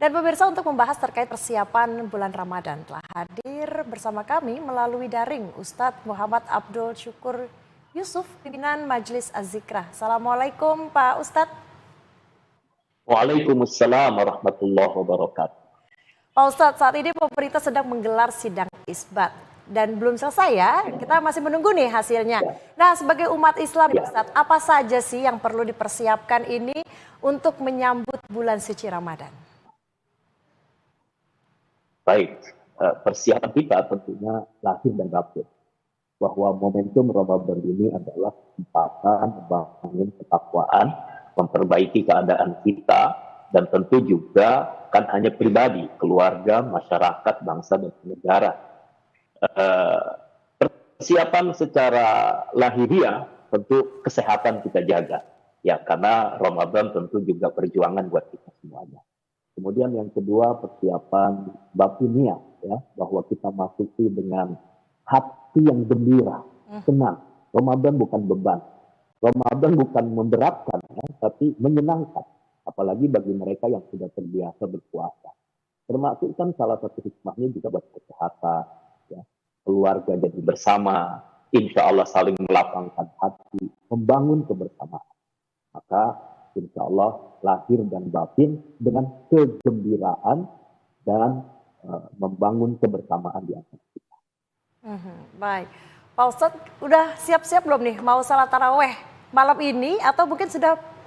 Dan pemirsa, untuk membahas terkait persiapan bulan Ramadan telah hadir bersama kami melalui daring Ustadz Muhammad Abdul Syukur Yusuf, pimpinan Majelis Az-Zikrah. Assalamualaikum Pak Ustadz. Waalaikumsalam warahmatullahi wabarakatuh. Pak Ustadz, saat ini pemerintah sedang menggelar sidang isbat dan belum selesai ya, kita masih menunggu nih hasilnya. Nah, sebagai umat Islam Ustadz, apa saja sih yang perlu dipersiapkan ini untuk menyambut bulan suci Ramadan? Baik, persiapan kita tentunya lahir dan batin. Bahwa momentum Ramadan ini adalah kesempatan membangun ketakwaan, memperbaiki keadaan kita, dan tentu juga kan hanya pribadi, keluarga, masyarakat, bangsa, dan negara. Persiapan secara lahiriah tentu kesehatan kita jaga. Ya, karena Ramadan tentu juga perjuangan buat kita semuanya. Kemudian yang kedua, persiapan batiniah, ya, bahwa kita masuki dengan hati yang gembira, senang. Ramadan bukan beban, Ramadan bukan memberatkan, ya, tapi menyenangkan. Apalagi bagi mereka yang sudah terbiasa berpuasa. Termasuk kan salah satu hikmahnya juga buat kesehatan, ya, keluarga jadi bersama, insya Allah saling melapangkan hati, membangun kebersamaan. Maka insya Allah lahir dan batin dengan kegembiraan dan membangun kebersamaan di antara kita. Baik, Pak Ustadz udah siap-siap belum nih mau salat taraweh malam ini, atau mungkin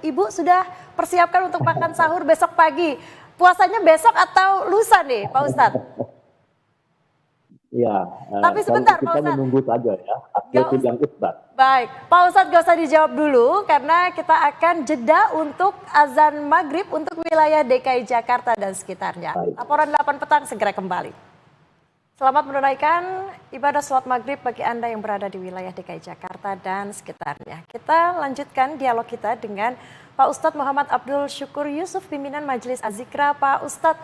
Ibu sudah persiapkan untuk makan sahur besok pagi? Puasanya besok atau lusa nih Pak Ustadz? Ya, tapi sebentar kita Pak Ustadz, menunggu saja ya, hasil yang isbat. Baik, Pak Ustadz gak usah dijawab dulu karena kita akan jeda untuk azan maghrib untuk wilayah DKI Jakarta dan sekitarnya. Baik. Laporan 8 petang segera kembali. Selamat menunaikan ibadah sholat maghrib bagi Anda yang berada di wilayah DKI Jakarta dan sekitarnya. Kita lanjutkan dialog kita dengan Pak Ustadz Muhammad Abdul Syukur Yusuf, pimpinan Majelis Az-Zikrah. Pak Ustadz,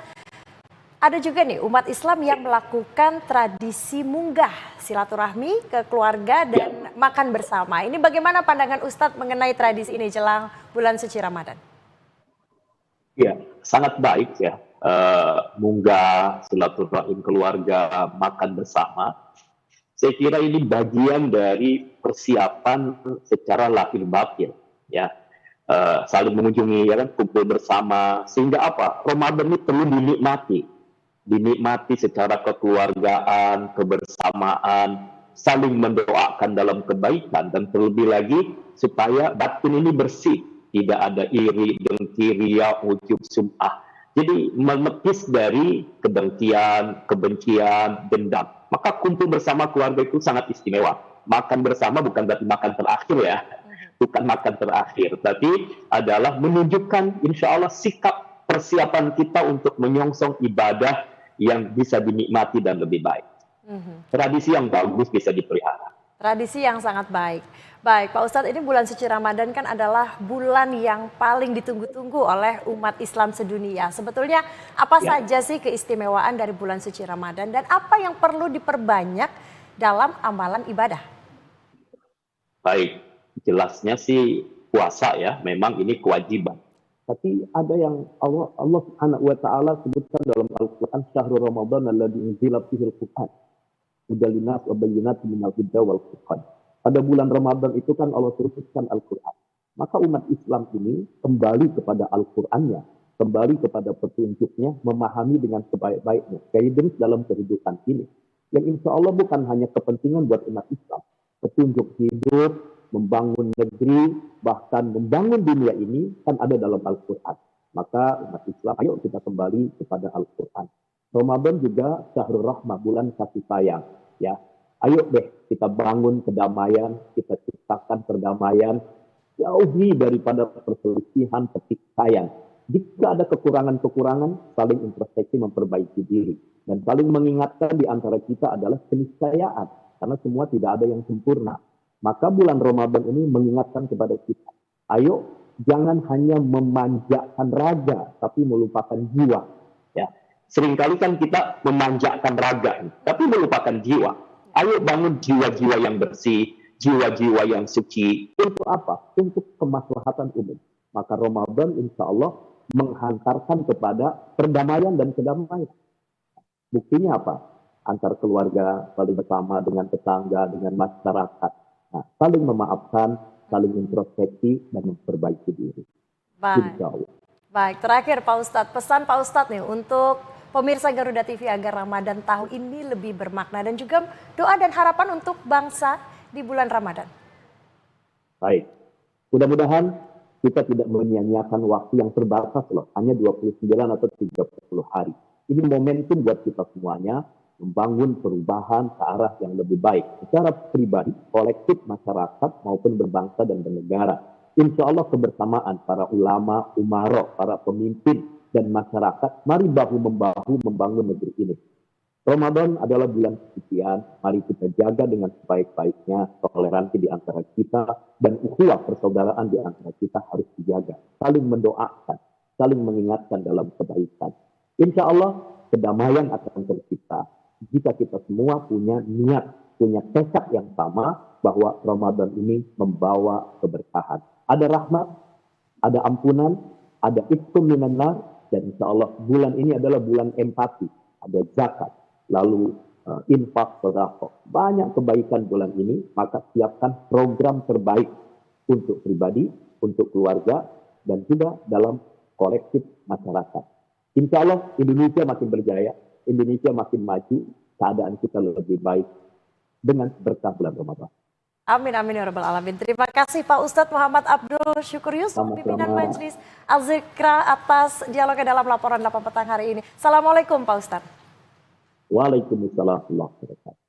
ada juga nih umat Islam yang melakukan tradisi munggah silaturahmi ke keluarga dan makan bersama. Ini bagaimana pandangan Ustadz mengenai tradisi ini jelang bulan suci Ramadan? Ya, sangat baik ya. Munggah silaturahim keluarga, makan bersama. Saya kira ini bagian dari persiapan secara lahir batin, ya. Saling mengunjungi, ya kan, kumpul bersama, sehingga apa? Ramadan ini perlu dinikmati secara kekeluargaan, kebersamaan, saling mendoakan dalam kebaikan, dan terlebih lagi supaya batin ini bersih, tidak ada iri, dengki, riya, ujub, sum'ah. Jadi menepis dari kedengkian, kebencian, dendam. Maka kumpul bersama keluarga itu sangat istimewa. Makan bersama bukan berarti makan terakhir ya, bukan makan terakhir, tapi adalah menunjukkan insya Allah sikap persiapan kita untuk menyongsong ibadah yang bisa dinikmati dan lebih baik. Tradisi yang bagus bisa dipelihara. Tradisi yang sangat baik. Baik, Pak Ustadz, ini bulan suci Ramadan kan adalah bulan yang paling ditunggu-tunggu oleh umat Islam sedunia. Sebetulnya apa saja sih keistimewaan dari bulan suci Ramadan dan apa yang perlu diperbanyak dalam amalan ibadah? Baik, jelasnya sih puasa ya, memang ini kewajiban. Tapi ada yang Allah Subhanahu wa taala sebutkan dalam Al-Qur'an, syahrul Ramadan alladzi unzila fihi al-Qur'an hudal linnas wa bayyinatin minal huda wal furqan. Pada bulan Ramadan itu kan Allah turunkan Al-Qur'an. Maka umat Islam ini kembali kepada Al-Qur'annya, kembali kepada petunjuknya, memahami dengan sebaik-baiknya guidance dalam kehidupan ini. Yang insya Allah bukan hanya kepentingan buat umat Islam, petunjuk hidup, membangun negeri, bahkan membangun dunia ini kan ada dalam Al-Quran. Maka umat Islam, ayo kita kembali kepada Al-Quran. Ramadan juga syahrul rahmah, bulan kasih sayang. Ya, ayo deh kita bangun kedamaian, kita ciptakan perdamaian, jauhi daripada perselisihan, pertikaian. Jika ada kekurangan-kekurangan, saling introspeksi, memperbaiki diri. Dan saling mengingatkan di antara kita adalah keniscayaan, karena semua tidak ada yang sempurna. Maka bulan Ramadan ini mengingatkan kepada kita, ayo jangan hanya memanjakan raga, tapi melupakan jiwa. Ya, seringkali kan kita memanjakan raga, tapi melupakan jiwa. Ayo bangun jiwa-jiwa yang bersih, jiwa-jiwa yang suci. Untuk apa? Untuk kemaslahatan umum. Maka Ramadan insya Allah menghantarkan kepada perdamaian dan kedamaian. Buktinya apa? Antar keluarga, saling bersama dengan tetangga, dengan masyarakat. Nah, saling memaafkan, saling introspeksi, dan memperbaiki diri. Baik. Insya Allah. Baik, terakhir Pak Ustadz, pesan Pak Ustadz nih untuk pemirsa Garuda TV agar Ramadan tahun ini lebih bermakna dan juga doa dan harapan untuk bangsa di bulan Ramadan. Baik, mudah-mudahan kita tidak menyia-nyiakan waktu yang terbatas loh, hanya 29 atau 30 hari. Ini momentum buat kita semuanya membangun perubahan ke arah yang lebih baik secara pribadi, kolektif, masyarakat maupun berbangsa dan bernegara. Insya Allah kebersamaan para ulama, umara, para pemimpin dan masyarakat, mari bahu-membahu membangun negeri ini. Ramadan adalah bulan kesucian, mari kita jaga dengan sebaik-baiknya toleransi di antara kita dan ukhuwah persaudaraan di antara kita harus dijaga. Saling mendoakan, saling mengingatkan dalam kebaikan. Insya Allah kedamaian akan tercipta jika kita semua punya niat, punya tekad yang sama bahwa Ramadan ini membawa keberkahan. Ada rahmat, ada ampunan, ada itqum minan nar, dan insya Allah bulan ini adalah bulan empati, ada zakat, lalu infak, sedekah. Banyak kebaikan bulan ini, maka siapkan program terbaik untuk pribadi, untuk keluarga, dan juga dalam kolektif masyarakat. Insya Allah Indonesia makin berjaya, Indonesia makin maju, keadaan kita lebih baik dengan berkah bulan Ramadan. Amin, amin ya rabbal alamin. Terima kasih Pak Ustadz Muhammad Abdul Syukur Yusuf, pimpinan Majelis Al-Zikra atas dialognya dalam laporan 8 petang hari ini. Assalamualaikum Pak Ustadz. Waalaikumsalam warahmatullahi wabarakatuh.